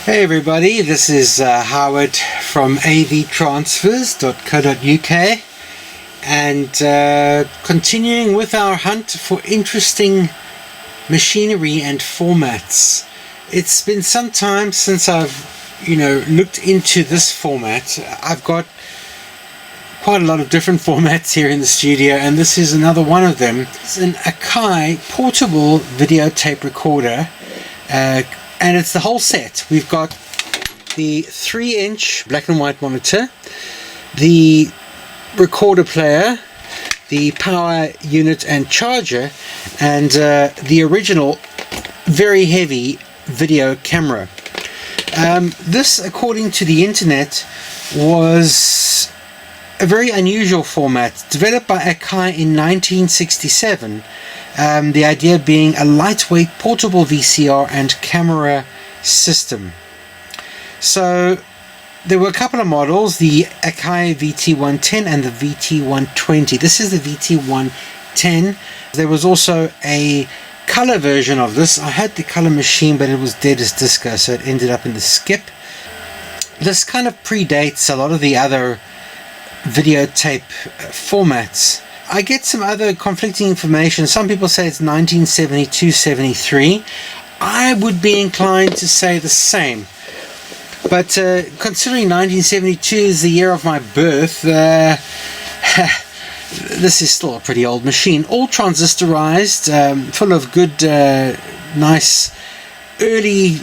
Hey everybody, this is Howard from AVtransfers.co.uk and continuing with our hunt for interesting machinery and formats. It's been some time since I've looked into this format. I've got quite a lot of different formats here in the studio, and this is another one of them. It's an Akai portable videotape recorder, and it's the whole set. We've got the 3-inch black and white monitor, the recorder player, the power unit and charger, and the original very heavy video camera. This, according to the internet, was a very unusual format developed by Akai in 1967. The idea being a lightweight portable VCR and camera system. So there were a couple of models, the Akai VT-110 and the VT-120. This is the VT-110. There was also a color version of this. I had the color machine, but it was dead as disco, so it ended up in the skip. This kind of predates a lot of the other videotape formats. I get some other conflicting information. Some people say it's 1972-73. I would be inclined to say the same. But considering 1972 is the year of my birth, this is still a pretty old machine. All transistorized, full of good, nice, early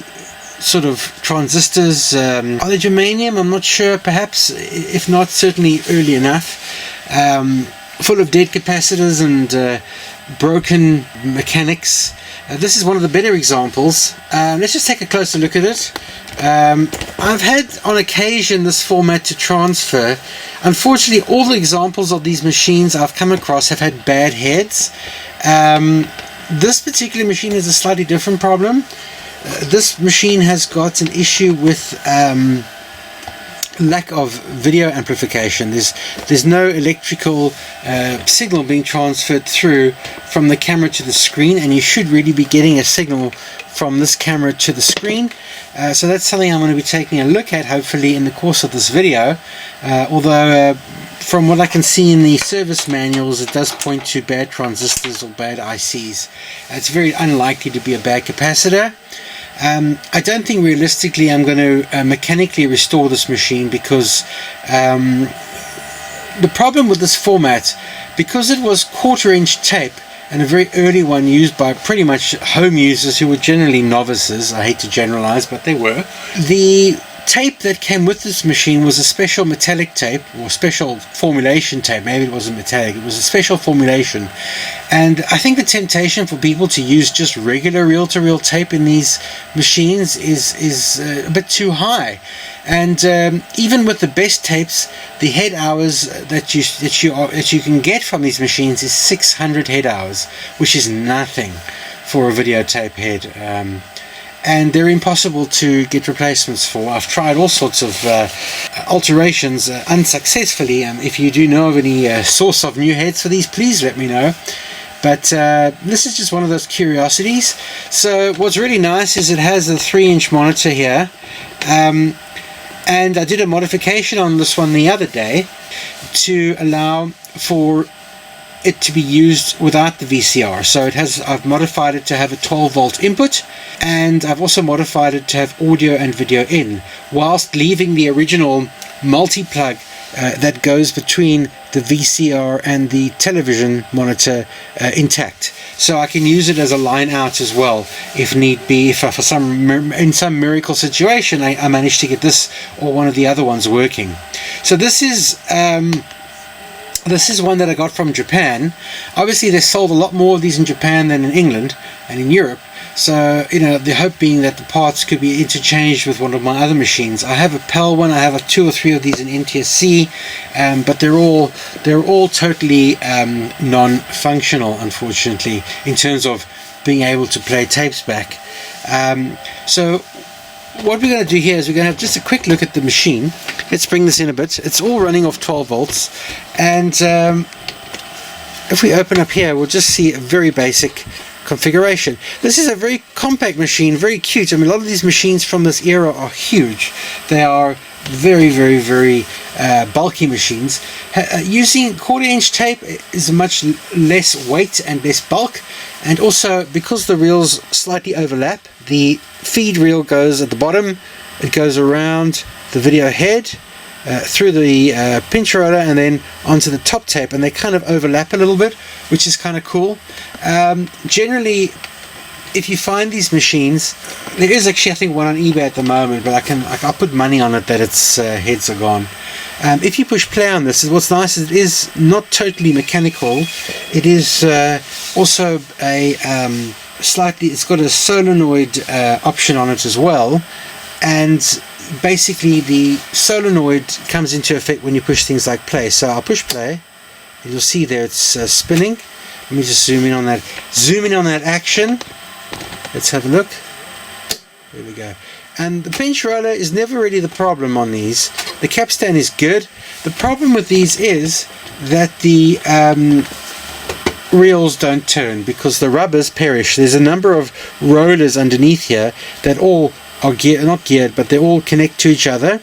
sort of transistors. Are they germanium? I'm not sure. Perhaps, if not, certainly early enough. Full of dead capacitors and broken mechanics. This is one of the better examples. Let's just take a closer look at it. I've had on occasion this format to transfer. Unfortunately, all the examples of these machines I've come across have had bad heads. This particular machine has a slightly different problem. This machine has got an issue with lack of video amplification. There's no electrical signal being transferred through from the camera to the screen, and you should really be getting a signal from this camera to the screen. So that's something I'm going to be taking a look at, hopefully, in the course of this video. Although from what I can see in the service manuals, it does point to bad transistors or bad ICs. It's very unlikely to be a bad capacitor. I don't think realistically I'm going to mechanically restore this machine, because the problem with this format, because it was 1/4-inch tape, and a very early one used by pretty much home users who were generally novices. I hate to generalize, but they were. The tape that came with this machine was a special metallic tape, or special formulation tape. Maybe it wasn't metallic, it was a special formulation. And I think the temptation for people to use just regular reel-to-reel tape in these machines is a bit too high. And even with the best tapes, the head hours that you can get from these machines is 600 head hours, which is nothing for a videotape head. And they're impossible to get replacements for. I've tried all sorts of alterations unsuccessfully. If you do know of any source of new heads for these, please let me know. But this is just one of those curiosities. So what's really nice is it has a 3-inch monitor here. And I did a modification on this one the other day to allow for it to be used without the VCR. So I've modified it to have a 12-volt input, and I've also modified it to have audio and video in, whilst leaving the original multi-plug that goes between the VCR and the television monitor intact. So I can use it as a line out as well, if need be. If in some miracle situation I managed to get this or one of the other ones working. So this is one that I got from Japan. Obviously they sold a lot more of these in Japan than in England and in Europe. So, the hope being that the parts could be interchanged with one of my other machines. I have a PAL one, I have 2 or 3 of these in NTSC, but they're all totally non-functional, unfortunately, in terms of being able to play tapes back. So what we're going to do here is we're going to have just a quick look at the machine. Let's bring this in a bit. It's all running off 12 volts, and if we open up here, we'll just see a very basic configuration. This is a very compact machine, very cute. I mean, a lot of these machines from this era are huge. They are very bulky machines. Using 1/4" tape is much less weight and less bulk, and also because the reels slightly overlap, the feed reel goes at the bottom, it goes around the video head, through the pinch roller, and then onto the top tape, and they kind of overlap a little bit, which is kind of cool. Generally, if you find these machines, there is actually I think one on eBay at the moment, but I'll put money on it that its heads are gone. If you push play on this, what's nice is it is not totally mechanical. It is also a it's got a solenoid option on it as well, and basically the solenoid comes into effect when you push things like play. So I'll push play, and you'll see there it's spinning. Let me just zoom in on that action. Let's have a look. There we go. And the pinch roller is never really the problem on these. The capstan is good. The problem with these is that the reels don't turn because the rubbers perish. There's a number of rollers underneath here that all are not geared, but they all connect to each other,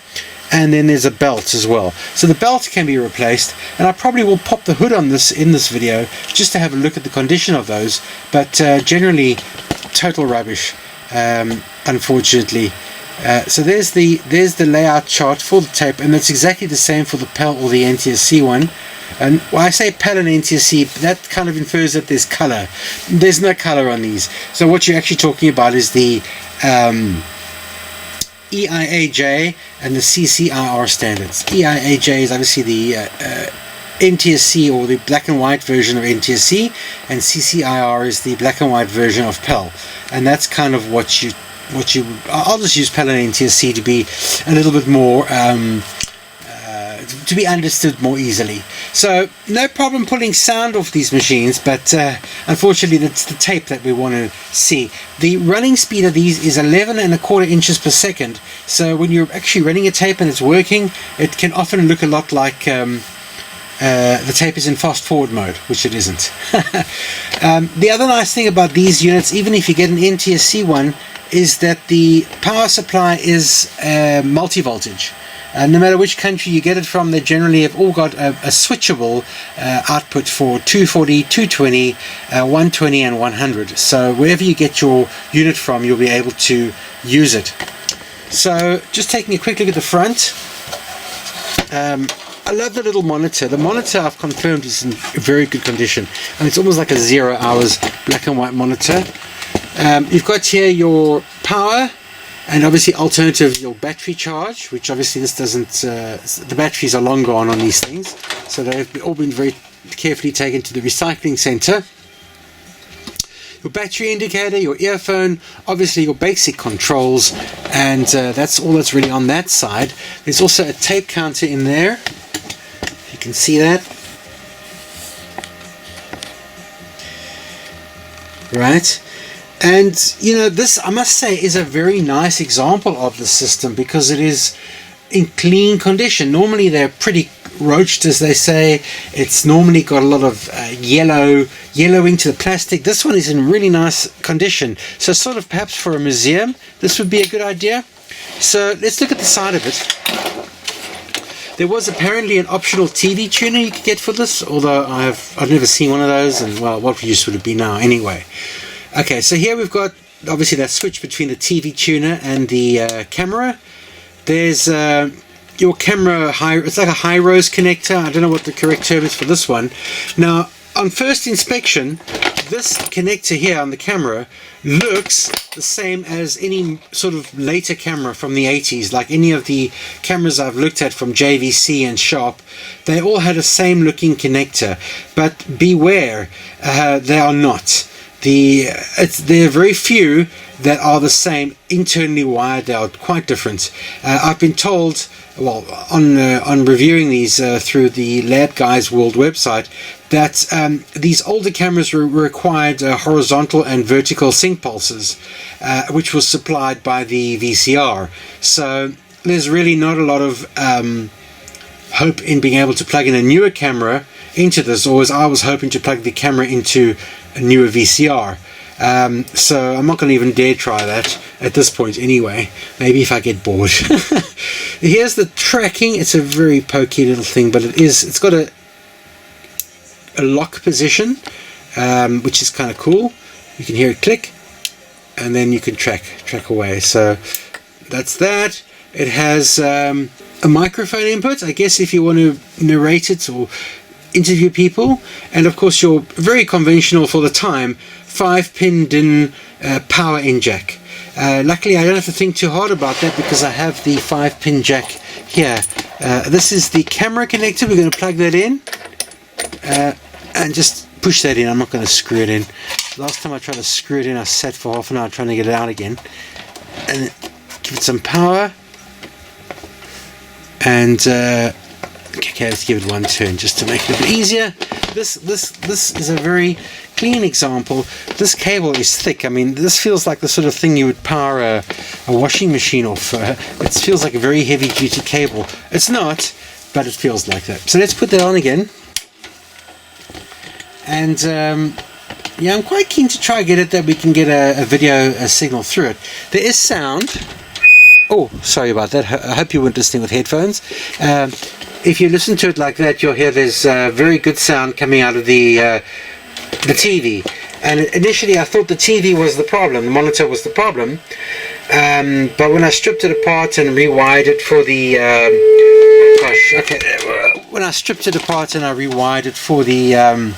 and then there's a belt as well. So the belt can be replaced, and I probably will pop the hood on this in this video just to have a look at the condition of those, but generally total rubbish, unfortunately. So there's the layout chart for the tape, and that's exactly the same for the PAL or the NTSC one. And when I say PAL and NTSC, that kind of infers that there's color. There's no color on these. So what you're actually talking about is the EIAJ and the CCIR standards. EIAJ is obviously the NTSC, or the black and white version of NTSC, and CCIR is the black and white version of PAL. And that's kind of what you I'll just use PAL and NTSC to be a little bit more to be understood more easily. So no problem pulling sound off these machines, but unfortunately that's the tape that we want to see. The running speed of these is 11¼ inches per second. So when you're actually running a tape and it's working, it can often look a lot like the tape is in fast forward mode, which it isn't. The other nice thing about these units, even if you get an NTSC one, is that the power supply is multi-voltage. No matter which country you get it from, they generally have all got a switchable output for 240, 220, 120 and 100. So wherever you get your unit from, you'll be able to use it. So just taking a quick look at the front. I love the little monitor. The monitor, I've confirmed, is in very good condition, and it's almost like a 0 hours black and white monitor. You've got here your power, and obviously alternative your battery charge, which obviously this doesn't, the batteries are long gone on these things, so they've all been very carefully taken to the recycling center. Your battery indicator, your earphone, obviously your basic controls, and that's all that's really on that side. There's also a tape counter in there, if you can see that. Right. And you know, this, I must say, is a very nice example of the system because it is in clean condition. Normally they're pretty roached, as they say. It's normally got a lot of yellowing to the plastic. This one is in really nice condition, so sort of perhaps for a museum this would be a good idea. So let's look at the side of it. There was apparently an optional TV tuner you could get for this, although I've never seen one of those, and well, what use would it be now anyway? Okay, so here we've got obviously that switch between the TV tuner and the camera. There's your camera it's like a high rose connector. I don't know what the correct term is for this one. Now on first inspection, this connector here on the camera looks the same as any sort of later camera from the 80s, like any of the cameras I've looked at from JVC and Sharp. They all had the same looking connector, but beware, they are not. There are very few that are the same internally wired. They are quite different. I've been told, well, on reviewing these through the LabGuys World website, that these older cameras required horizontal and vertical sync pulses, which was supplied by the VCR. So there's really not a lot of hope in being able to plug in a newer camera into this, or as I was hoping to plug the camera into a newer VCR. So I'm not going to even dare try that at this point anyway. Maybe if I get bored. Here's the tracking. It's a very pokey little thing, but it's got a lock position, which is kind of cool. You can hear it click, and then you can track away. So that's that. It has a microphone input, I guess, if you want to narrate it or interview people, and of course your very conventional for the time 5-pin DIN power in jack. Luckily I don't have to think too hard about that because I have the 5-pin jack here. This is the camera connector. We're going to plug that in and just push that in. I'm not going to screw it in. Last time I tried to screw it in, I sat for half an hour trying to get it out again. And give it some power. And okay, let's give it one turn just to make it a bit easier. This is a very clean example. This cable is thick. I mean, this feels like the sort of thing you would power a washing machine off. It feels like a very heavy duty cable. It's not, but it feels like that. So let's put that on again. And yeah, I'm quite keen to try get it that we can get a video signal through it. There is sound. Oh, sorry about that. I hope you weren't listening with headphones. If you listen to it like that, you'll hear there's very good sound coming out of the TV. And initially I thought the TV was the problem, the monitor was the problem. But when I stripped it apart and rewired it for the... when I stripped it apart and I rewired it for the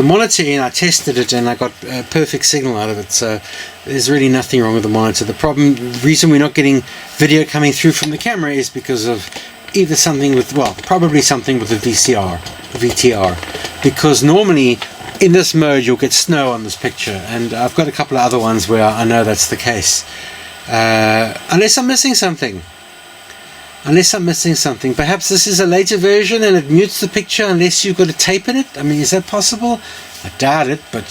monitor and I tested it and I got a perfect signal out of it, so there's really nothing wrong with the monitor. The reason we're not getting video coming through from the camera is because of either something with, well, probably something with the VTR, because normally in this mode you'll get snow on this picture, and I've got a couple of other ones where I know that's the case, unless I'm missing something. Perhaps this is a later version and it mutes the picture unless you've got a tape in it. I mean, is that possible? I doubt it, but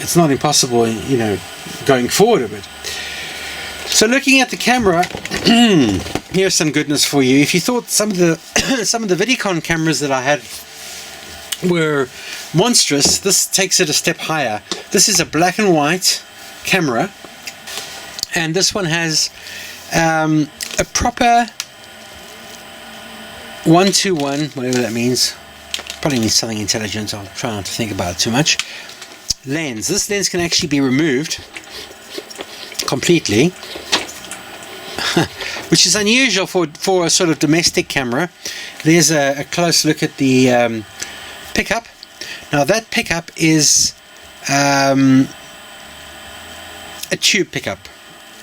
it's not impossible, you know, going forward a bit. So looking at the camera, here's some goodness for you. If you thought some of the Vidicon cameras that I had were monstrous, this takes it a step higher. This is a black and white camera, and this one has a proper 1-to-1, whatever that means. Probably means something intelligent. I'll try not to think about it too much. Lens. This lens can actually be removed completely, which is unusual for a sort of domestic camera. There's a close look at the pickup. Now that pickup is a tube pickup,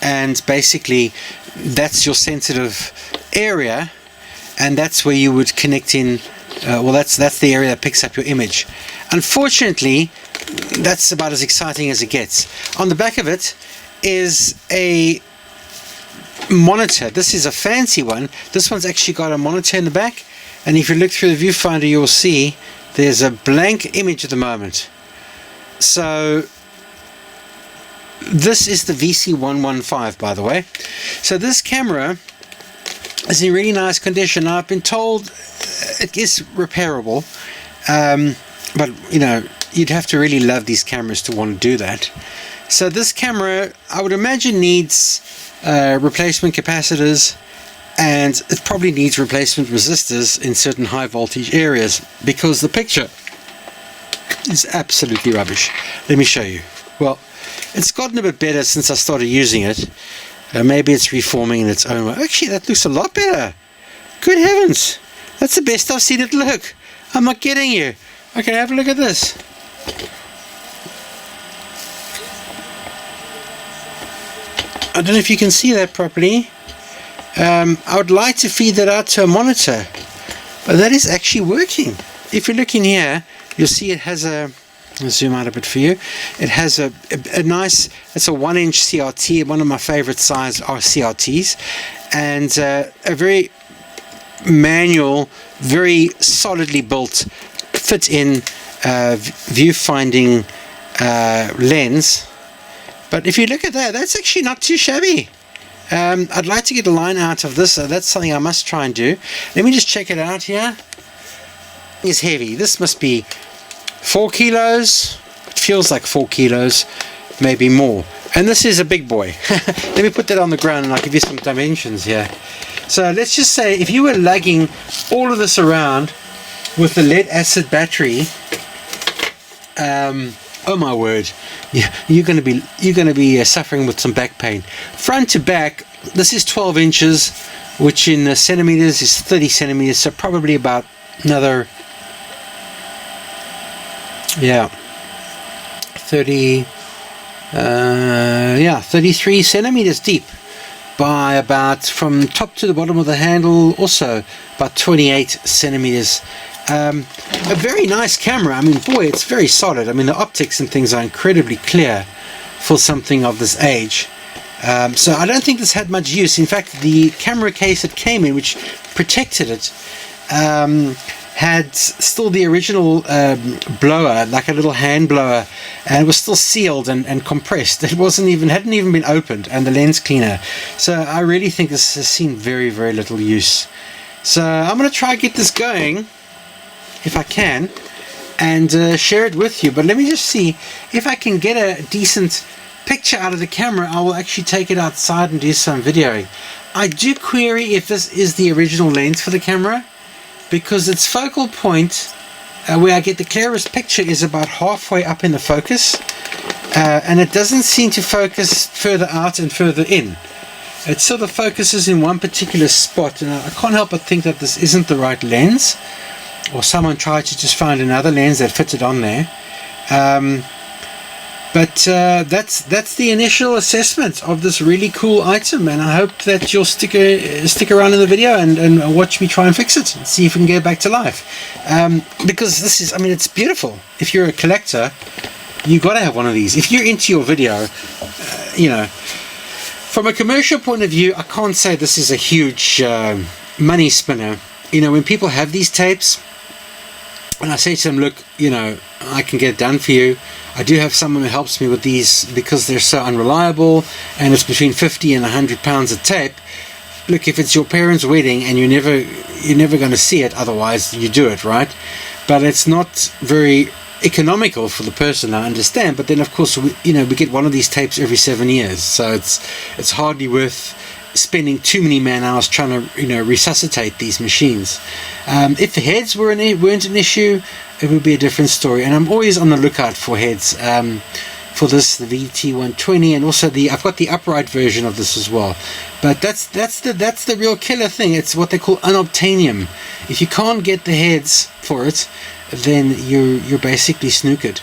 and basically that's your sensitive area, and that's where you would connect in. Well, that's the area that picks up your image. Unfortunately, that's about as exciting as it gets. On the back of it is a monitor. This is a fancy one. This one's actually got a monitor in the back, and if you look through the viewfinder, you'll see there's a blank image at the moment. So this is the VC-115, by the way. So this camera is in really nice condition. Now, I've been told it is repairable, but you know, you'd have to really love these cameras to want to do that. So this camera, I would imagine, needs replacement capacitors, and it probably needs replacement resistors in certain high voltage areas, because the picture is absolutely rubbish. Let me show you. Well, it's gotten a bit better since I started using it. Maybe it's reforming in its own way. Actually, that looks a lot better. Good heavens, that's the best I've seen it look. I'm not kidding you. Okay, have a look at this. I don't know if you can see that properly. I would like to feed that out to a monitor, but that is actually working. If you look in here, you'll see it has a, I'll zoom out a bit for you. It has a nice, it's a 1-inch CRT, one of my favorite size are CRTs, and a very manual, very solidly built, fit-in viewfinding lens. But if you look at that, that's actually not too shabby. I'd like to get a line out of this. That's something I must try and do. Let me just check it out here. It's heavy. This must be 4 kilos. It feels like 4 kilos, maybe more. And this is a big boy. Let me put that on the ground and I'll give you some dimensions here. So let's just say if you were lugging all of this around with the lead acid battery, oh my word, you're going to be suffering with some back pain. Front to back, this is 12 inches, which in centimeters is 30 centimeters, so probably about another 33 centimeters deep by about, from top to the bottom of the handle, also about 28 centimeters. A very nice camera. I mean, boy, it's very solid. I mean, the optics and things are incredibly clear for something of this age. So I don't think this had much use. In fact, the camera case it came in, which protected it, had still the original blower, like a little hand blower, and it was still sealed and compressed. It hadn't even been opened, and the lens cleaner. So I really think this has seen very, very little use. So I'm going to try and get this going, if I can, and share it with you. But let me just see if I can get a decent picture out of the camera. I will actually take it outside and do some videoing. I do query if this is the original lens for the camera, because its focal point, where I get the clearest picture, is about halfway up in the focus, and it doesn't seem to focus further out and further in. It sort of focuses in one particular spot, and I can't help but think that this isn't the right lens, or someone tried to just find another lens that fitted on there. But that's the initial assessment of this really cool item, and I hope that you'll stick around in the video and watch me try and fix it and see if we can get it back to life. Because this is, I mean, it's beautiful. If you're a collector, you got to have one of these. If you're into your video, you know, from a commercial point of view, I can't say this is a huge money spinner. You know, when people have these tapes, and I say to them, look, you know, I can get it done for you. I do have someone who helps me with these because they're so unreliable, and it's between 50 and 100 pounds a tape. Look, if it's your parents' wedding and you're never going to see it, otherwise you do it, right? But it's not very economical for the person, I understand. But then, of course, we get one of these tapes every 7 years, so it's hardly worth spending too many man hours trying to resuscitate these machines. If the heads weren't an issue, it would be a different story. And I'm always on the lookout for heads for this, the VT-120, and also I've got the upright version of this as well. But that's the real killer thing. It's what they call unobtainium. If you can't get the heads for it, then you're basically snookered.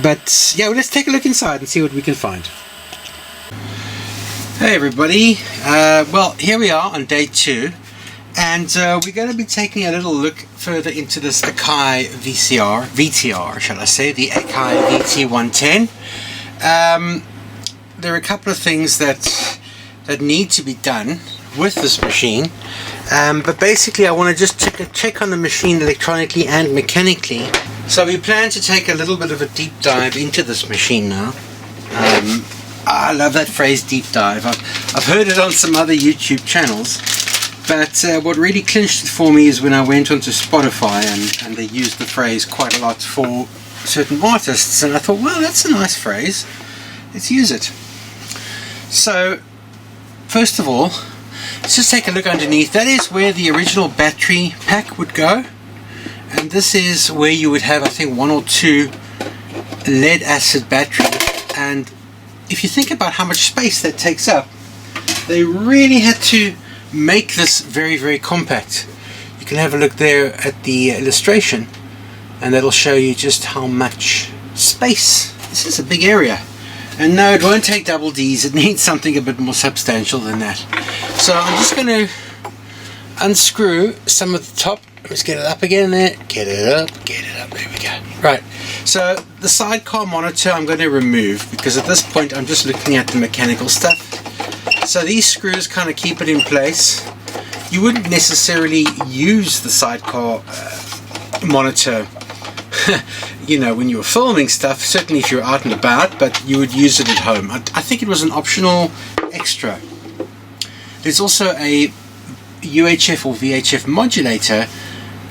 But yeah, well, let's take a look inside and see what we can find. Hey everybody, well, here we are on day 2, and we're going to be taking a little look further into this Akai VTR, shall I say, the Akai VT-110. There are a couple of things that need to be done with this machine, but basically I want to just check on the machine electronically and mechanically. So we plan to take a little bit of a deep dive into this machine now. I love that phrase, deep dive. I've heard it on some other YouTube channels, but what really clinched it for me is when I went onto Spotify and they used the phrase quite a lot for certain artists, and I thought, well, that's a nice phrase, let's use it. So first of all, let's just take a look underneath. That is where the original battery pack would go, and this is where you would have, I think, 1 or 2 lead acid batteries. And if you think about how much space that takes up, they really had to make this very, very compact. You can have a look there at the illustration, and that'll show you just how much space. This is a big area. And no, it won't take double Ds. It needs something a bit more substantial than that. So I'm just going to unscrew some of the top. Let's get it up again there. Get it up. There we go. Right. So the sidecar monitor I'm going to remove, because at this point I'm just looking at the mechanical stuff. So these screws kind of keep it in place. You wouldn't necessarily use the sidecar monitor when you were filming stuff, certainly if you're out and about, but you would use it at home. I think it was an optional extra. There's also a UHF or VHF modulator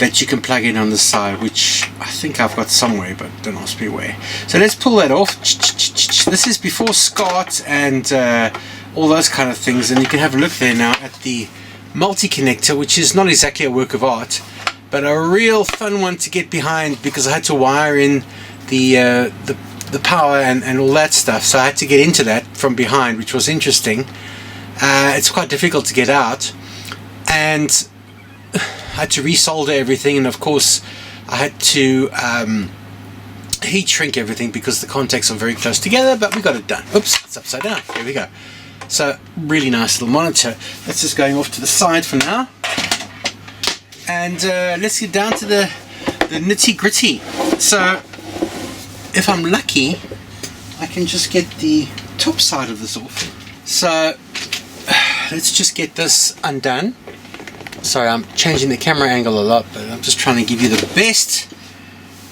that you can plug in on the side, which I think I've got somewhere, but don't ask me where. So let's pull that off. This is before SCART and all those kind of things, and you can have a look there now at the multi-connector, which is not exactly a work of art, but a real fun one to get behind, because I had to wire in the power and all that stuff, so I had to get into that from behind, which was interesting. It's quite difficult to get out, and I had to resolder everything, and of course I had to heat shrink everything because the contacts are very close together, but we got it done. Oops, it's upside down. There we go. So really nice little monitor. That's just going off to the side for now, and let's get down to the nitty gritty. So if I'm lucky, I can just get the top side of this off. So let's just get this undone. Sorry, I'm changing the camera angle a lot, but I'm just trying to give you the best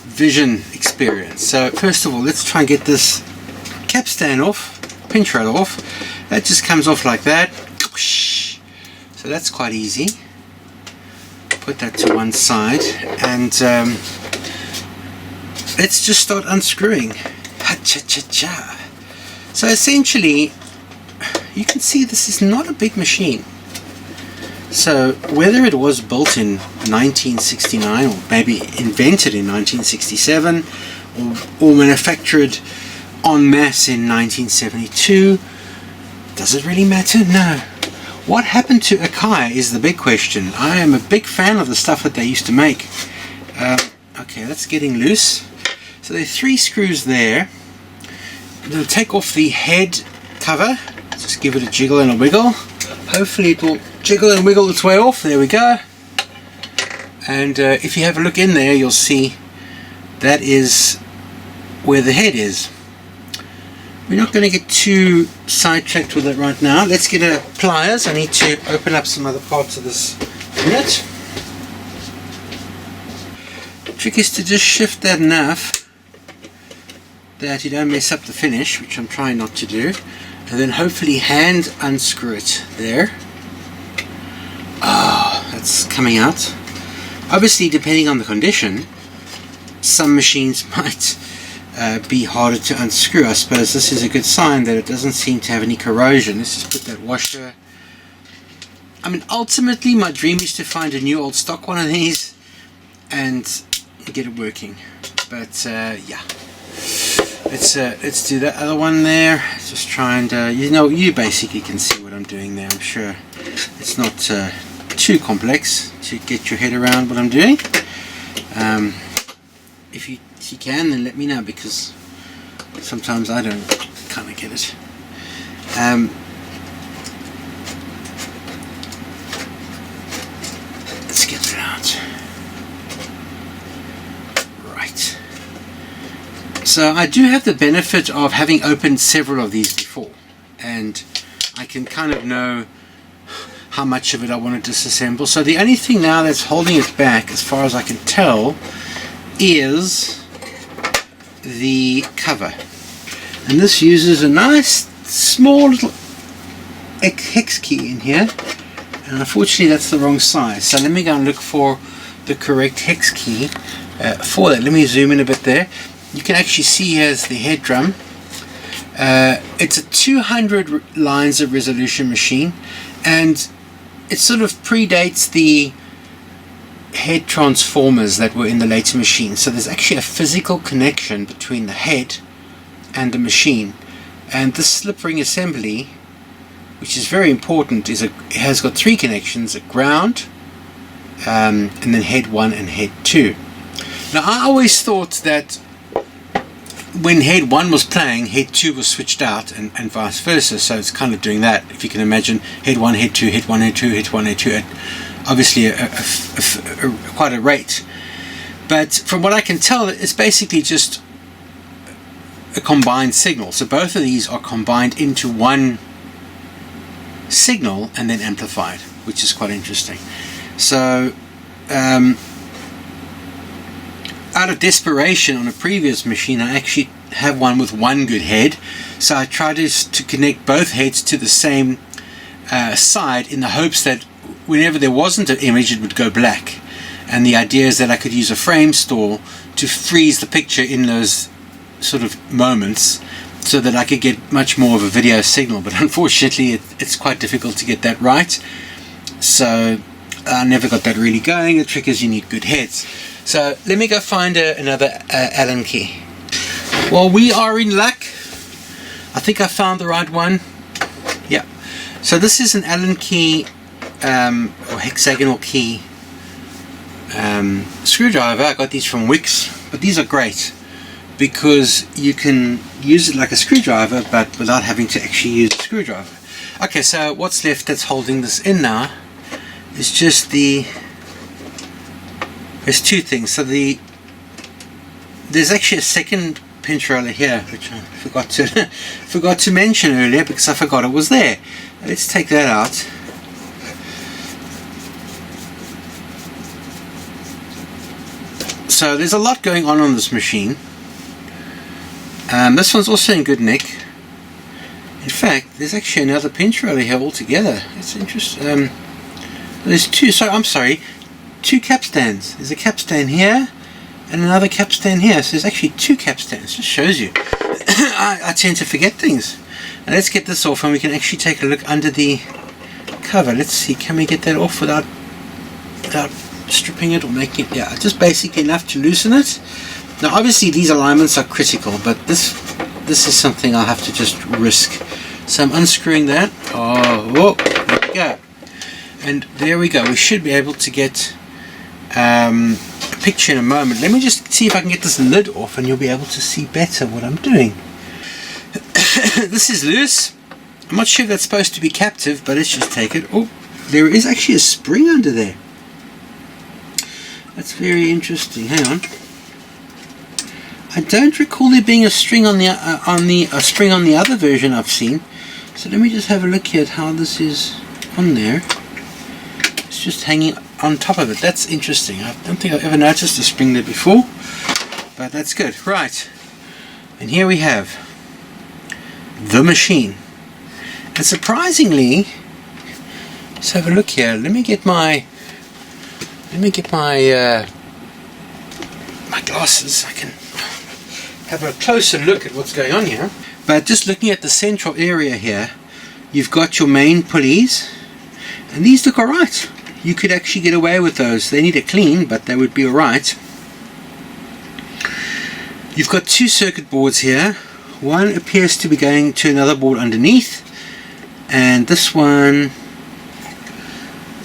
vision experience. So first of all, let's try and get this capstan off, pinch rail off. That just comes off like that. So that's quite easy. Put that to one side, and let's just start unscrewing. Ha-cha-cha-cha. So essentially, you can see this is not a big machine. So whether it was built in 1969 or maybe invented in 1967 or manufactured en masse in 1972, does it really matter? No. What happened to Akai is the big question. I am a big fan of the stuff that they used to make. Okay, that's getting loose. So there are 3 screws there. I'm going to take off the head cover. Just give it a jiggle and a wiggle. Hopefully it will jiggle and wiggle its way off. There we go. And if you have a look in there, you'll see that is where the head is. We're not going to get too sidetracked with it right now. Let's get a pliers. I need to open up some other parts of this unit. The trick is to just shift that enough that you don't mess up the finish, which I'm trying not to do, and then hopefully hand unscrew it there. Oh, that's coming out. Obviously, depending on the condition, some machines might be harder to unscrew. I suppose this is a good sign that it doesn't seem to have any corrosion. Let's just put that washer. I mean, ultimately my dream is to find a new old stock one of these and get it working, but yeah, let's do that other one there. Just try and you basically can see what I'm doing there. I'm sure it's not too complex to get your head around what I'm doing. If you can, then let me know, because sometimes I don't kind of get it. Let's get that out. Right. So I do have the benefit of having opened several of these before, and I can kind of know how much of it I want to disassemble. So the only thing now that's holding it back, as far as I can tell, is the cover, and this uses a nice small little hex key in here, and unfortunately that's the wrong size. So let me go and look for the correct hex key for that. Let me zoom in a bit there. You can actually see here's the head drum. It's a 200 lines of resolution machine, and it sort of predates the head transformers that were in the later machines. So there's actually a physical connection between the head and the machine, and this slip ring assembly, which is very important, it has got 3 connections: a ground, and then head 1 and head 2. Now I always thought that when head 1 was playing, head 2 was switched out, and vice versa. So it's kind of doing that, if you can imagine, head 1, head 2, head 1, head 2, head 1, head 2, obviously quite a rate. But from what I can tell, it's basically just a combined signal. So both of these are combined into one signal and then amplified, which is quite interesting. So out of desperation, on a previous machine I actually have one with one good head, so I tried to connect both heads to the same side in the hopes that whenever there wasn't an image it would go black, and the idea is that I could use a frame store to freeze the picture in those sort of moments so that I could get much more of a video signal, but unfortunately it's quite difficult to get that right, so I never got that really going. The trick is you need good heads. So let me go find another Allen key. Well, we are in luck. I think I found the right one. Yeah, so this is an Allen key or hexagonal key screwdriver. I got these from Wix, but these are great because you can use it like a screwdriver but without having to actually use a screwdriver. Okay, so what's left that's holding this in now is just there's two things. So there's actually a second pinch roller here, which I forgot to mention earlier because I forgot it was there. Let's take that out. So there's a lot going on this machine. This one's also in good nick. In fact, there's actually another pinch roller here altogether. It's interesting. There's two. So I'm sorry, two capstans. There's a capstan here and another capstan here. So there's actually two capstans. Just shows you. I tend to forget things. Now let's get this off, and we can actually take a look under the cover. Let's see. Can we get that off without stripping it or making it? Yeah, just basically enough to loosen it. Now obviously these alignments are critical, but this is something I'll have to just risk. So I'm unscrewing that. Oh, there we go. And there we go. We should be able to get a picture in a moment. Let me just see if I can get this lid off and you'll be able to see better what I'm doing. This is loose. I'm not sure if that's supposed to be captive, but let's just take it. Oh, there is actually a spring under there. That's very interesting. Hang on. I don't recall there being a string on the other version I've seen. So let me just have a look here at how this is on there. It's just hanging on top of it. That's interesting. I don't think I've ever noticed a spring there before, but that's good. Right, and here we have the machine. And surprisingly, let's have a look here. Let me get my my glasses. I can have a closer look at what's going on here. But just looking at the central area here, you've got your main pulleys, and these look alright. You could actually get away with those. They need a clean, but they would be alright. You've got two circuit boards here. One appears to be going to another board underneath, and this one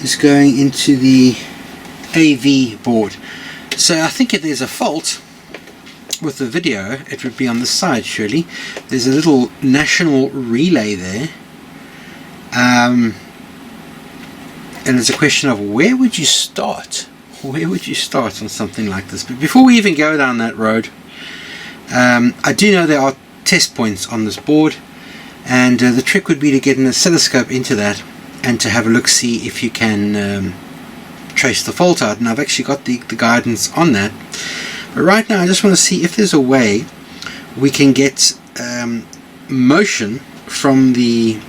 is going into the AV board. So I think if there's a fault with the video, it would be on this side surely. There's a little national relay there, and it's a question of where would you start? Where would you start on something like this? But before we even go down that road, I do know there are test points on this board, and the trick would be to get an oscilloscope into that and to have a look, see if you can trace the fault out. And I've actually got the guidance on that. But right now I just want to see if there's a way we can get motion from the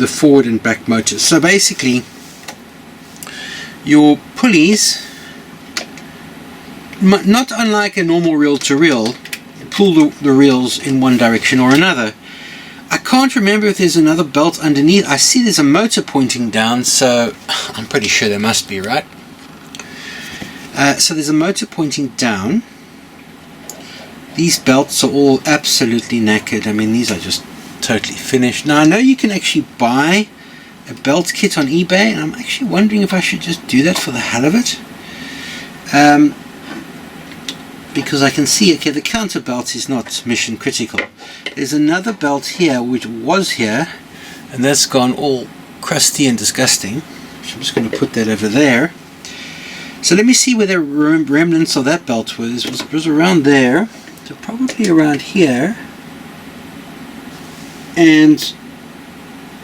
forward and back motors. So basically your pulleys, not unlike a normal reel-to-reel, pull the reels in one direction or another. I can't remember if there's another belt underneath. I see there's a motor pointing down, so I'm pretty sure there must be, right? So there's a motor pointing down. These belts are all absolutely knackered. I mean, these are just totally finished. Now I know you can actually buy a belt kit on eBay, and I'm actually wondering if I should just do that for the hell of it. Because I can see, okay, the counter belt is not mission critical. There's another belt here which was here, and that's gone all crusty and disgusting. So I'm just going to put that over there. So let me see where the remnants of that belt was. It was around there, so probably around here. And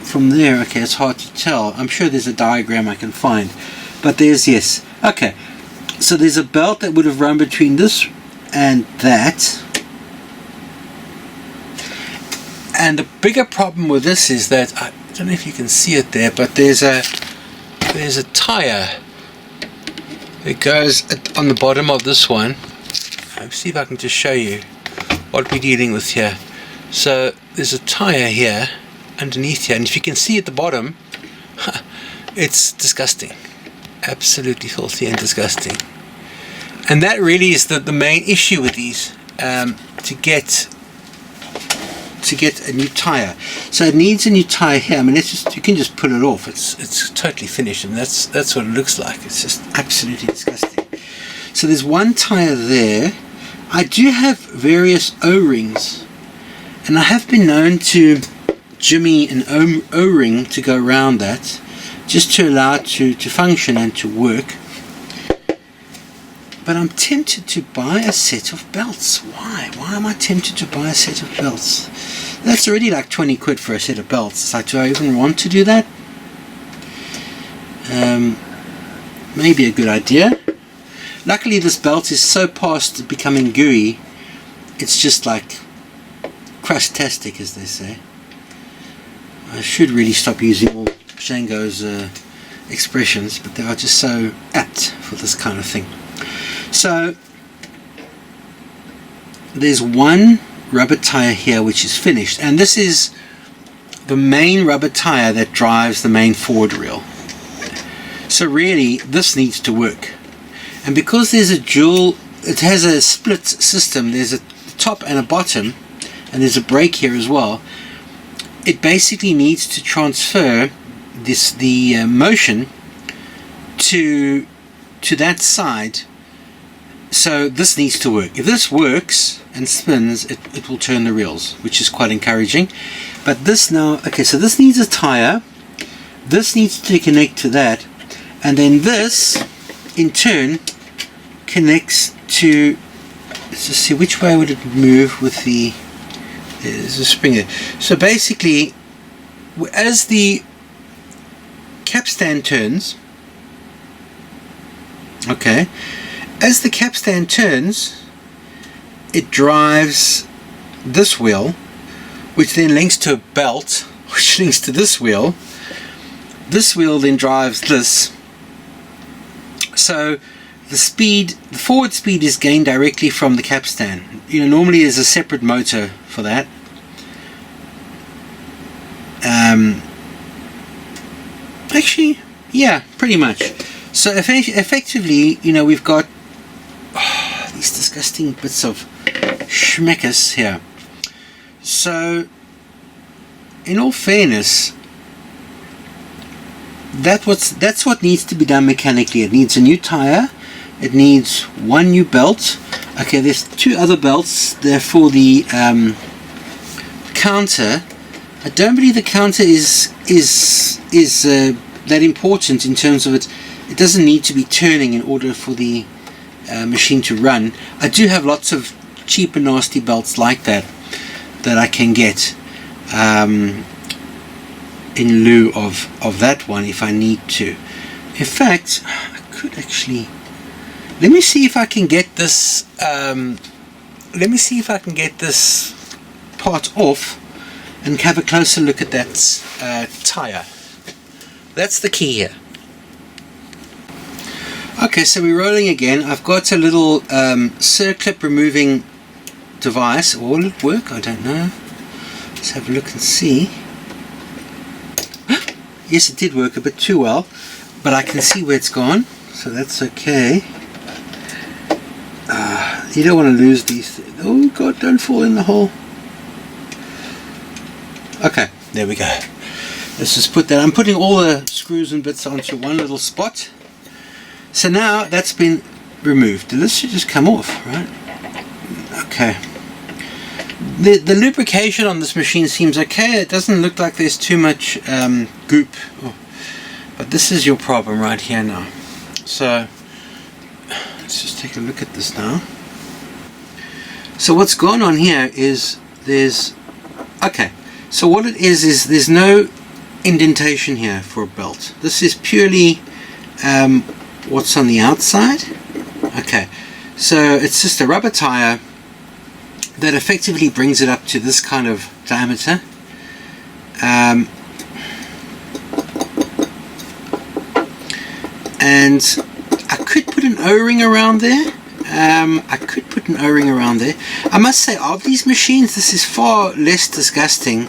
from there, okay, it's hard to tell. I'm sure there's a diagram I can find. But there's, yes. Okay, so there's a belt that would have run between this and that. And the bigger problem with this is that, I don't know if you can see it there, but there's a tire It goes on the bottom of this one. Let's see if I can just show you what we're dealing with here. So there's a tire here underneath here, and if you can see at the bottom, it's disgusting, absolutely filthy and disgusting. And that really is the main issue with these, to get a new tire. So it needs a new tire here. I mean, you can just pull it off. It's totally finished, and that's what it looks like. It's just absolutely disgusting. So there's one tire there. I do have various O-rings, and I have been known to jimmy an O-ring to go around that, just to allow it to function and to work. But I'm tempted to buy a set of belts. Why? Why am I tempted to buy a set of belts? That's already like 20 quid for a set of belts. It's like, do I even want to do that? Maybe a good idea. Luckily this belt is so past becoming gooey, it's just like crustastic, as they say. I should really stop using all Shango's expressions, but they are just so apt for this kind of thing. So there's one rubber tire here which is finished, and this is the main rubber tire that drives the main forward reel. So really this needs to work, and because there's a dual, it has a split system, there's a top and a bottom, and there's a brake here as well. It basically needs to transfer the motion to that side. So this needs to work. If this works and spins, it will turn the reels, which is quite encouraging. But this now, okay, so this needs a tire, this needs to connect to that, and then this in turn connects to, let's just see, which way would it move with the, there's a spring there. So basically, as the capstan turns, okay, as the capstan turns, it drives this wheel, which then links to a belt, which links to this wheel. This wheel then drives this. So the forward speed is gained directly from the capstan. You know, normally there's a separate motor for that. Actually, yeah, pretty much. So effectively, you know, we've got these disgusting bits of schmeckers here. So, in all fairness, that's what needs to be done mechanically. It needs a new tire. It needs one new belt. Okay, there's two other belts there for the counter. I don't believe the counter is that important in terms of it. It doesn't need to be turning in order for the machine to run. I do have lots of cheap and nasty belts like that I can get in lieu of that one if I need to. In fact, I could actually, let me see if I can get this part off and have a closer look at that tire. That's the key here. Okay, so we're rolling again. I've got a little circlip removing device. Will it work? I don't know. Let's have a look and see. Yes, it did work a bit too well, but I can see where it's gone, so that's okay. You don't want to lose these. Oh God, don't fall in the hole. Okay, there we go. Let's just put that. I'm putting all the screws and bits onto one little spot. So now that's been removed. This should just come off, right? Okay. The lubrication on this machine seems okay. It doesn't look like there's too much goop. Oh. But this is your problem right here now. So let's just take a look at this now. So what's going on here is okay. So what it is there's no indentation here for a belt. This is purely what's on the outside. Okay, so it's just a rubber tire that effectively brings it up to this kind of diameter. And I could put an O-ring around there. I could put an O-ring around there. I must say, of these machines, this is far less disgusting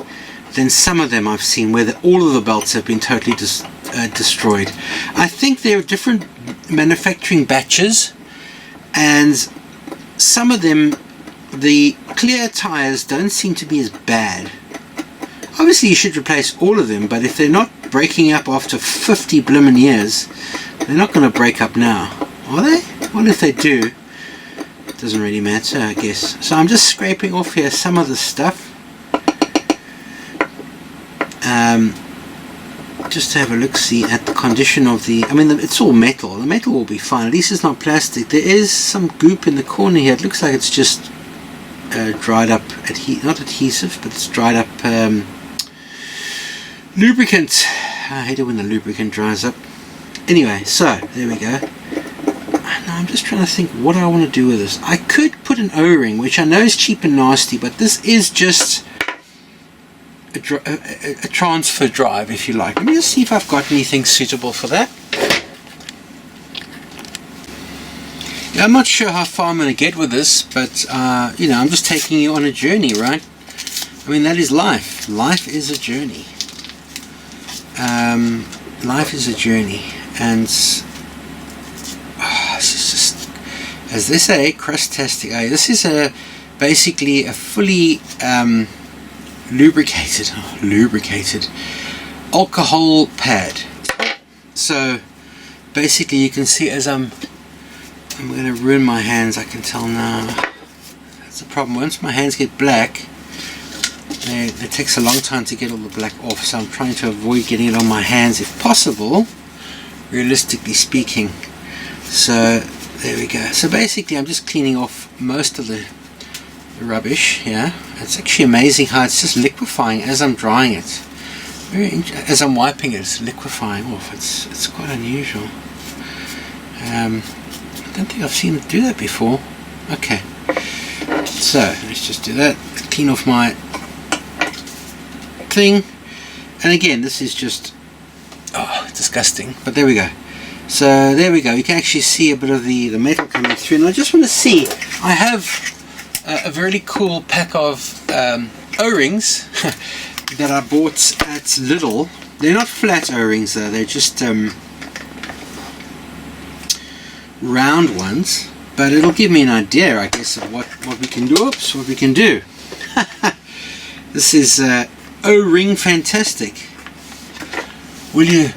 than some of them I've seen where all of the belts have been totally destroyed. I think there are different manufacturing batches, and some of them, the clear tires don't seem to be as bad. Obviously you should replace all of them, but if they're not breaking up after 50 blimmin' years, they're not going to break up now, are they? Well, if they do, it doesn't really matter, I guess. So I'm just scraping off here some of the stuff, just to have a look-see at the condition of the, I mean, it's all metal. The metal will be fine. At least it's not plastic. There is some goop in the corner here. It looks like it's just dried up, not adhesive, but it's dried up lubricant. I hate it when the lubricant dries up. Anyway, so there we go. Now I'm just trying to think what I want to do with this. I could put an O-ring, which I know is cheap and nasty, but this is just a transfer drive, if you like. Let me just see if I've got anything suitable for that. Yeah, I'm not sure how far I'm going to get with this, but you know, I'm just taking you on a journey, right? I mean, that is life. Life is a journey. Life is a journey, and this is just, as they say, crustastic. This is basically a fully lubricated alcohol pad. So basically you can see, as I'm going to ruin my hands, I can tell now. That's the problem. Once my hands get black, it takes a long time to get all the black off, so I'm trying to avoid getting it on my hands if possible, realistically speaking. So there we go. So basically I'm just cleaning off most of the rubbish here. It's actually amazing how it's just liquefying as I'm drying it. As I'm wiping it, it's liquefying off. It's quite unusual. I don't think I've seen it do that before. Okay, so let's just do that. Clean off my thing, and again, this is just disgusting, but there we go. So there we go. You can actually see a bit of the metal coming through, and I just want to see, I have a very cool pack of O-rings that I bought at Lidl. They're not flat O-rings though, they're just round ones, but it'll give me an idea, I guess, of what we can do. Oops, what we can do. This is O-ring fantastic. Will you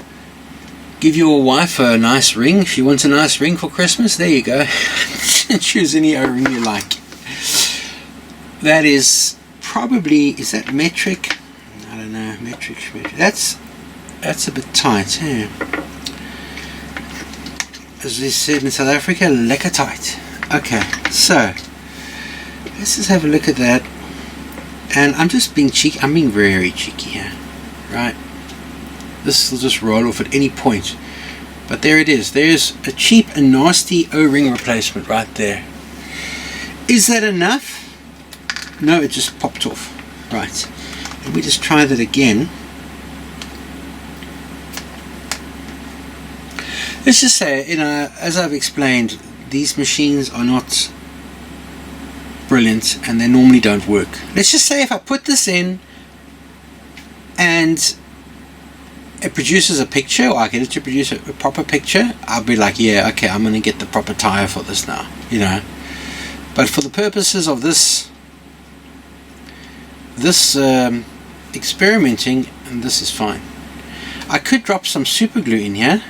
give your wife a nice ring if she wants a nice ring for Christmas? There you go. Choose any O-ring you like. That is probably, is that metric? I don't know, metric. That's a bit tight, eh? As we said in South Africa, lekker tight. Okay, so let's just have a look at that. And I'm just being cheeky. I'm being very cheeky here, right? This will just roll off at any point. But there it is. There's a cheap and nasty O-ring replacement right there. Is that enough? No, it just popped off. Right. Let me just try that again. Let's just say, you know, as I've explained, these machines are not brilliant and they normally don't work. Let's just say if I put this in and it produces a picture, or I get it to produce a proper picture, I'll be like, yeah, okay, I'm going to get the proper tire for this now, you know. But for the purposes of this experimenting, and this is fine. I could drop some super glue in here,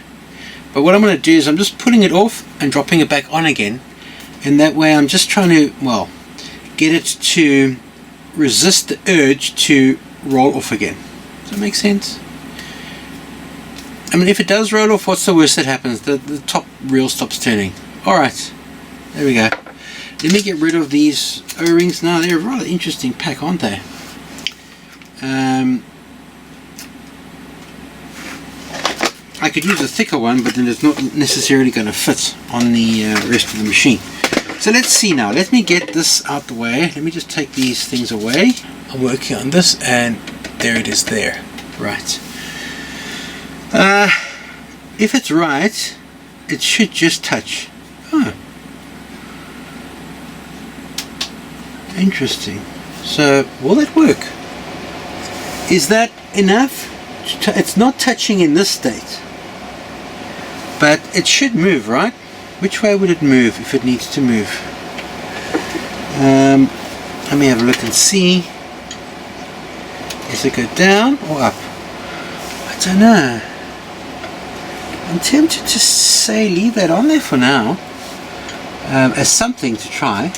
but what I'm going to do is I'm just putting it off and dropping it back on again, and that way I'm just trying to, well, get it to resist the urge to roll off again. Does that make sense? I mean, if it does roll off, what's the worst that happens? The top reel stops turning. Alright, there we go. Let me get rid of these O-rings now. They're a rather interesting pack, aren't they? I could use a thicker one, but then it's not necessarily going to fit on the rest of the machine. So let's see now. Let me get this out the way. Let me just take these things away. I'm working on this, and there it is there. Right. If it's right, it should just touch. Huh. Interesting. So, will that work? Is that enough? It's not touching in this state, but it should move, right? Which way would it move if it needs to move? Let me have a look and see. Does it go down or up? I don't know. I'm tempted to say leave that on there for now, as something to try.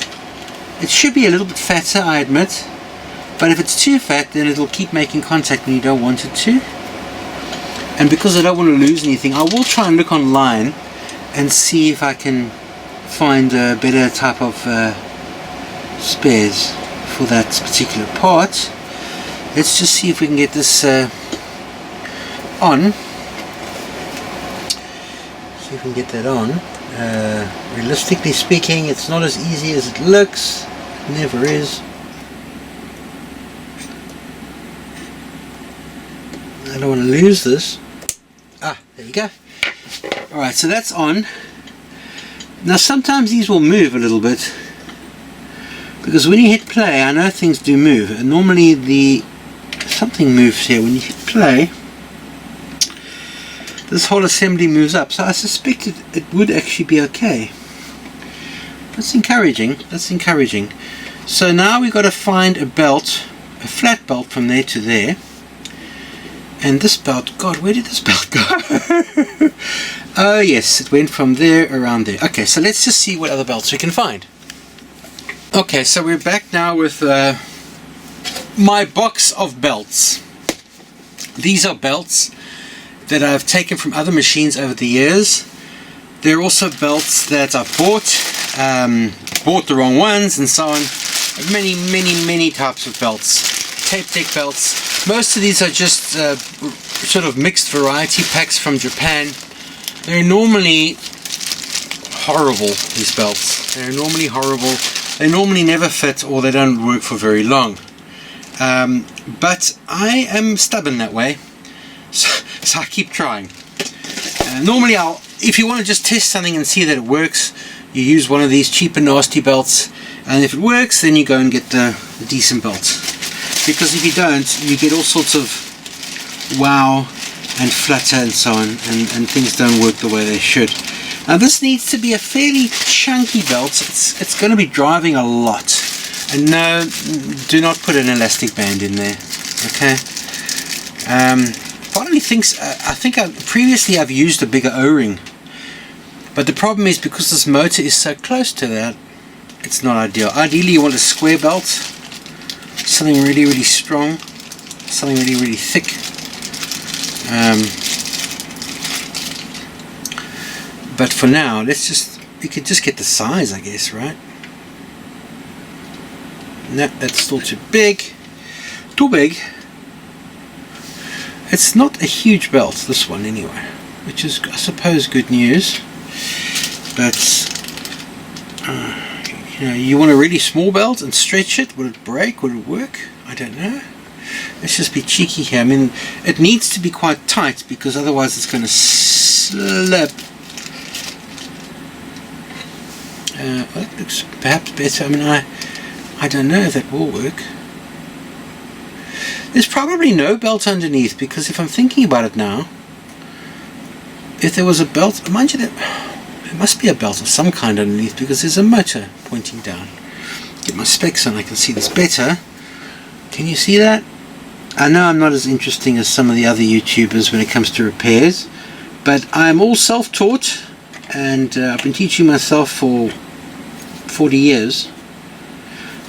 It should be a little bit fatter, I admit, but if it's too fat, then it'll keep making contact when you don't want it to. And because I don't want to lose anything, I will try and look online and see if I can find a better type of spares for that particular part. Let's just see if we can get this on. See if we can get that on. Realistically speaking, it's not as easy as it looks. It never is. I don't want to lose this. Ah, there you go. Alright, so that's on. Now sometimes these will move a little bit, because when you hit play, I know things do move, and normally something moves here when you hit play. This whole assembly moves up, so I suspect it would actually be okay. That's encouraging. That's encouraging. So now we've got to find a belt, a flat belt from there to there. And this belt, God, where did this belt go? Oh yes, it went from there around there. Okay, so let's just see what other belts we can find. Okay, so we're back now with my box of belts. These are belts that I've taken from other machines over the years. There are also belts that I bought the wrong ones and so on. Many types of belts. Tape deck belts. Most of these are just sort of mixed variety packs from Japan. They're normally horrible, these belts. They're normally horrible. They normally never fit, or they don't work for very long. But I am stubborn that way. So I keep trying. Normally if you want to just test something and see that it works, you use one of these cheaper nasty belts, and if it works, then you go and get the decent belt. Because if you don't, you get all sorts of wow and flutter and so on, and things don't work the way they should. Now this needs to be a fairly chunky belt. It's going to be driving a lot, and no, do not put an elastic band in there. Okay. Part of me thinks, previously I've used a bigger O-ring, but the problem is because this motor is so close to that, it's not ideal. Ideally you want a square belt, something really strong, something really thick. But for now, you could just get the size, I guess, right? No, that's still too big. Too big. It's not a huge belt, this one anyway, which is, I suppose, good news. But you want a really small belt and stretch it. Would it break? Would it work? I don't know. Let's just be cheeky here. I mean, it needs to be quite tight, because otherwise it's going to slip. Well, that looks perhaps better. I mean, I don't know if that will work. There's probably no belt underneath, because if I'm thinking about it now, if there was a belt, mind you, there must be a belt of some kind underneath, because there's a motor pointing down. Get my specs on, I can see this better. Can you see that? I know I'm not as interesting as some of the other YouTubers when it comes to repairs, but I'm all self-taught, and I've been teaching myself for 40 years.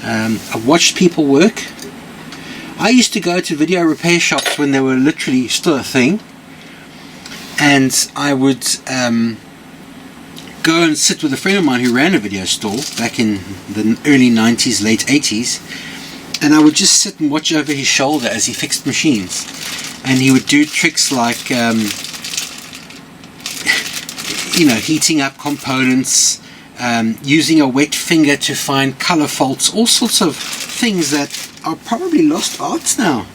I've watched people work. I used to go to video repair shops when they were literally still a thing, and I would go and sit with a friend of mine who ran a video store back in the early 90s, late 80s, and I would just sit and watch over his shoulder as he fixed machines. And he would do tricks like heating up components, using a wet finger to find color faults, all sorts of things that are probably lost arts now,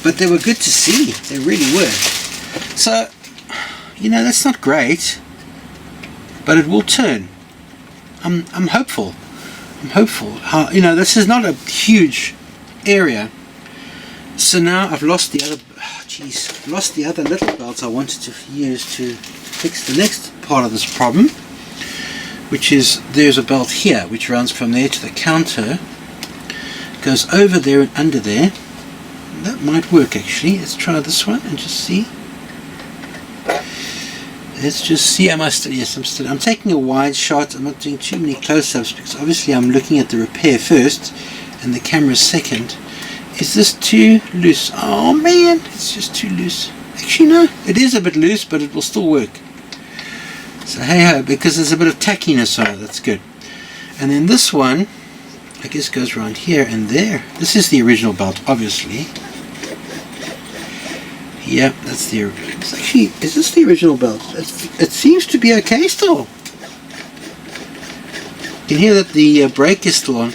but they were good to see. They really were. So, that's not great, but it will turn. I'm hopeful. I'm hopeful. You know, this is not a huge area. So now I've lost the other, lost the other little belts I wanted to use to fix the next part of this problem, which is there's a belt here which runs from there to the counter, goes over there and under there. That might work actually. Let's try this one and just see. Let's just see. I'm taking a wide shot. I'm not doing too many close-ups because obviously I'm looking at the repair first and the camera second. Is this too loose? Oh man, it's just too loose. Actually no, it is a bit loose, but it will still work. So hey ho, because there's a bit of tackiness on it, that's good. And then this one, I guess goes around here and there. This is the original belt, obviously. Yeah, that's the original. Actually, is this the original belt? It seems to be okay still. You can hear that the brake is still on.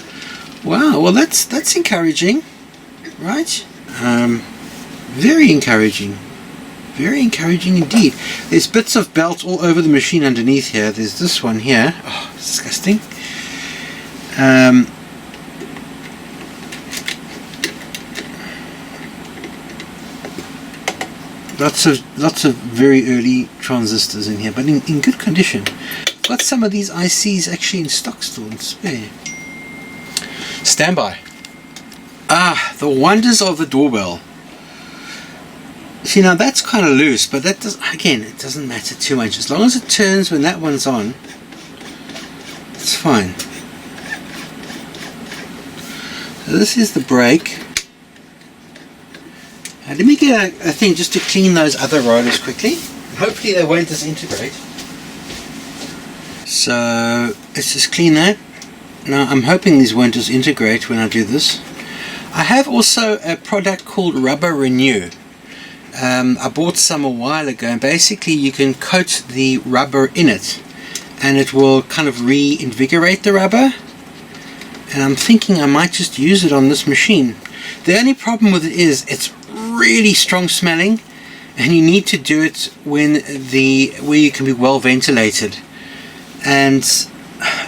Wow, well that's encouraging, right? Very encouraging. Very encouraging indeed. There's bits of belt all over the machine underneath here. There's this one here. Oh, disgusting. Lots of very early transistors in here, but in good condition. Got some of these ICs actually in stock still in spare. Standby. Ah, the wonders of the doorbell. See, now that's kind of loose, but that does, again, it doesn't matter too much. As long as it turns when that one's on, it's fine. So this is the brake. Let me get a thing just to clean those other rotors quickly. Hopefully they won't disintegrate. So let's just clean that. Now I'm hoping these won't disintegrate when I do this. I have also a product called Rubber Renew. I bought some a while ago, and basically you can coat the rubber in it and it will kind of reinvigorate the rubber, and I'm thinking I might just use it on this machine. The only problem with it is it's really strong smelling, and you need to do it where you can be well ventilated. And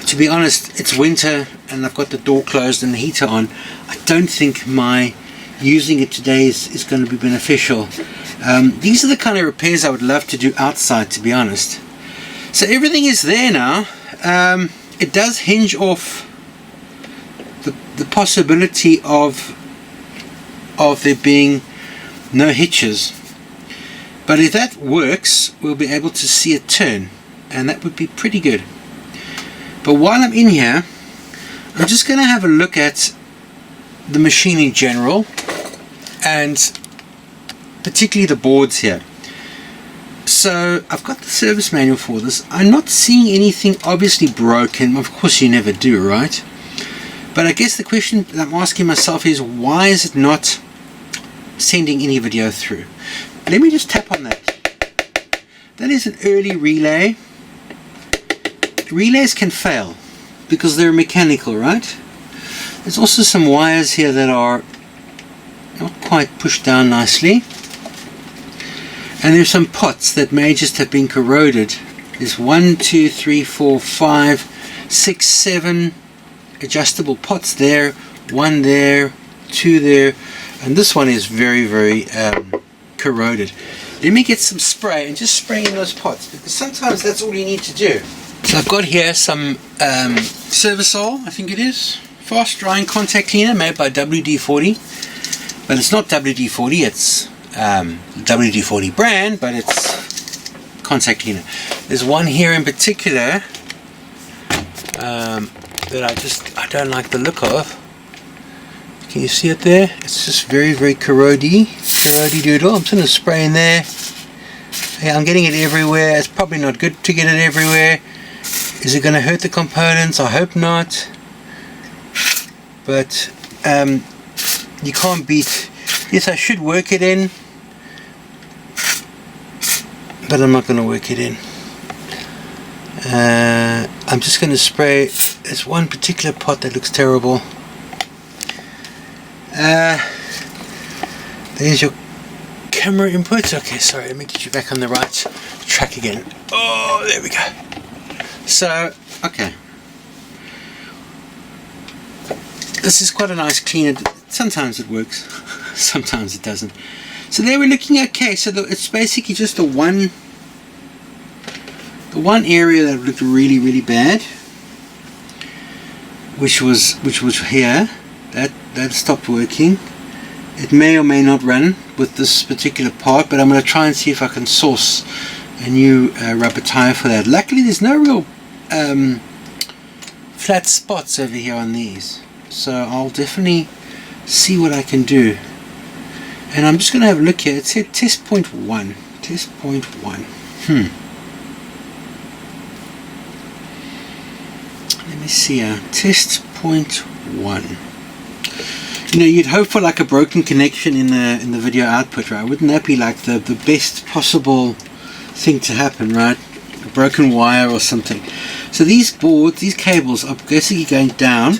to be honest, it's winter and I've got the door closed and the heater on. I don't think my using it today is going to be beneficial. These are the kind of repairs I would love to do outside, to be honest. So everything is there now. It does hinge off the possibility of there being no hitches, but if that works we'll be able to see it turn, and that would be pretty good. But while I'm in here, I'm just going to have a look at the machine in general, and particularly the boards here. So I've got the service manual for this. I'm not seeing anything obviously broken. Of course you never do, right? But I guess the question that I'm asking myself is, why is it not sending any video through? Let me just tap on that. That is an early relay. Relays can fail because they're mechanical, right? There's also some wires here that are not quite pushed down nicely, and there's some pots that may just have been corroded. There's 1, 2, 3, 4, 5, 6, 7 adjustable pots there, 1 there, 2 there, and this one is very, very corroded. Let me get some spray and just spray in those pots, because sometimes that's all you need to do. So I've got here some Servicol, I think it is, fast drying contact cleaner made by WD-40, but it's not WD-40, it's WD-40 brand, but it's contact cleaner. There's one here in particular that I don't like the look of. Can you see it there? It's just very, very corrody doodle. I'm just going to spray in there. Yeah, I'm getting it everywhere. It's probably not good to get it everywhere. Is it going to hurt the components? I hope not. But you can't beat. Yes, I should work it in, but I'm not going to work it in. I'm just going to spray. There's one particular pot that looks terrible. There's your camera input. Okay, sorry, let me get you back on the right track again. Oh, there we go. So, okay. This is quite a nice cleaner. Sometimes it works, sometimes it doesn't. So there we're looking okay. So it's basically just the one area that looked really, really bad, which was here. That stopped working. It may or may not run with this particular part, but I'm going to try and see if I can source a new rubber tire for that. Luckily there's no real flat spots over here on these, so I'll definitely see what I can do. And I'm just going to have a look here. It said test point 1. Test point 1. Let me see here. Test point 1. You know, you'd hope for like a broken connection in the video output, right? Wouldn't that be like the best possible thing to happen, right? A broken wire or something. So these boards, these cables are basically going down.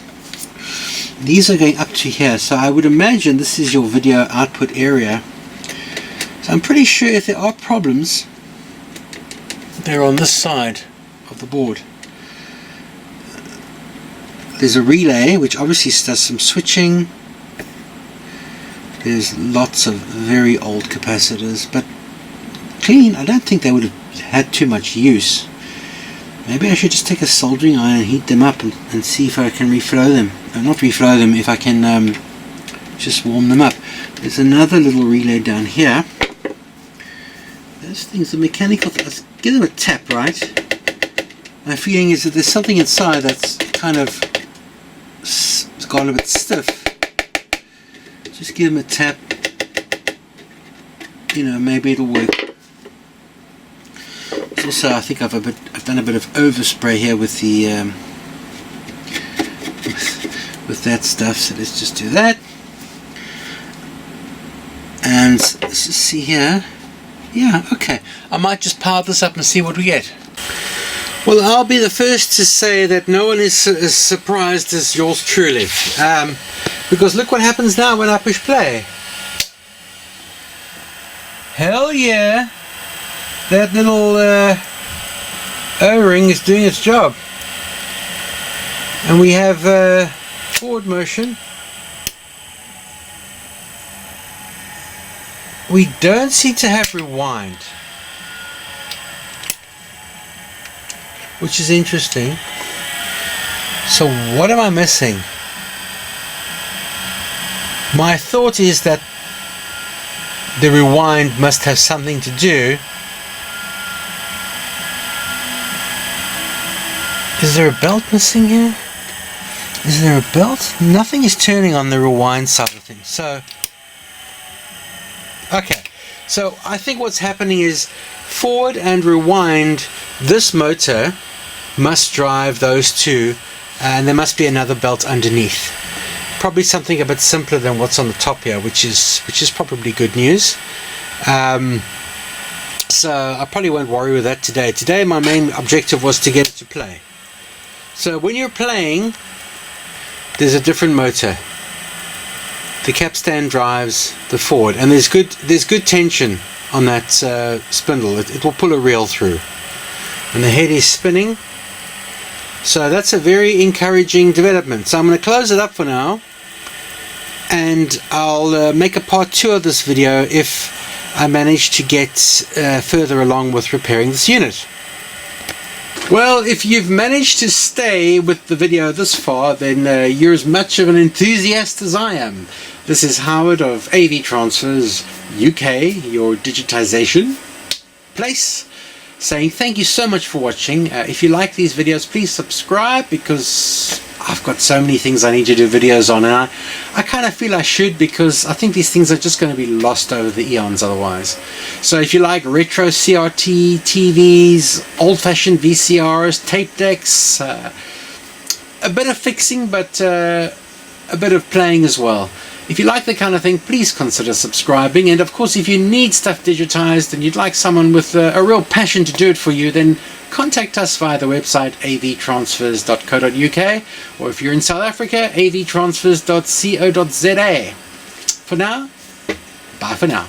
These are going up to here. So I would imagine this is your video output area. So I'm pretty sure if there are problems, they're on this side of the board. There's a relay which obviously does some switching. There's lots of very old capacitors, but clean. I don't think they would have had too much use. Maybe I should just take a soldering iron and heat them up and see if I can reflow them. Not reflow them, if I can just warm them up. There's another little relay down here. Those things are mechanical. Let's give them a tap, right? My feeling is that there's something inside that's kind of gone a bit stiff. Just give them a tap. You know, maybe it'll work. Also, I think I've done a bit of overspray here with the with that stuff. So let's just do that. And let's just see here. Yeah, okay. I might just power this up and see what we get. Well, I'll be the first to say that no one is as surprised as yours truly. Because look what happens now when I push play. Hell yeah! That little O-ring is doing its job. And we have forward motion. We don't seem to have rewind, which is interesting. So what am I missing? My thought is that the rewind must have something to do. Is there a belt missing here? Is there a belt? Nothing is turning on the rewind side of things. So, okay. So I think what's happening is forward and rewind, this motor must drive those two, and there must be another belt underneath. Probably something a bit simpler than what's on the top here, which is probably good news. So I probably won't worry with that today. Today my main objective was to get it to play. So when you're playing, there's a different motor. The capstan drives the forward, and there's good tension on that spindle. It will pull a reel through, and the head is spinning. So that's a very encouraging development. So I'm going to close it up for now, and I'll make a part 2 of this video if I manage to get further along with repairing this unit. Well, if you've managed to stay with the video this far, then you're as much of an enthusiast as I am. This is Howard of AVtransfers UK, your digitization place, saying thank you so much for watching. If you like these videos, please subscribe, because I've got so many things I need to do videos on, and I kind of feel I should, because I think these things are just going to be lost over the eons otherwise. So if you like retro CRT TVs, old-fashioned VCRs, tape decks, a bit of fixing, but a bit of playing as well. If you like that kind of thing, please consider subscribing. And of course, if you need stuff digitized and you'd like someone with a real passion to do it for you, then contact us via the website avtransfers.co.uk, or if you're in South Africa, avtransfers.co.za. For now, bye for now.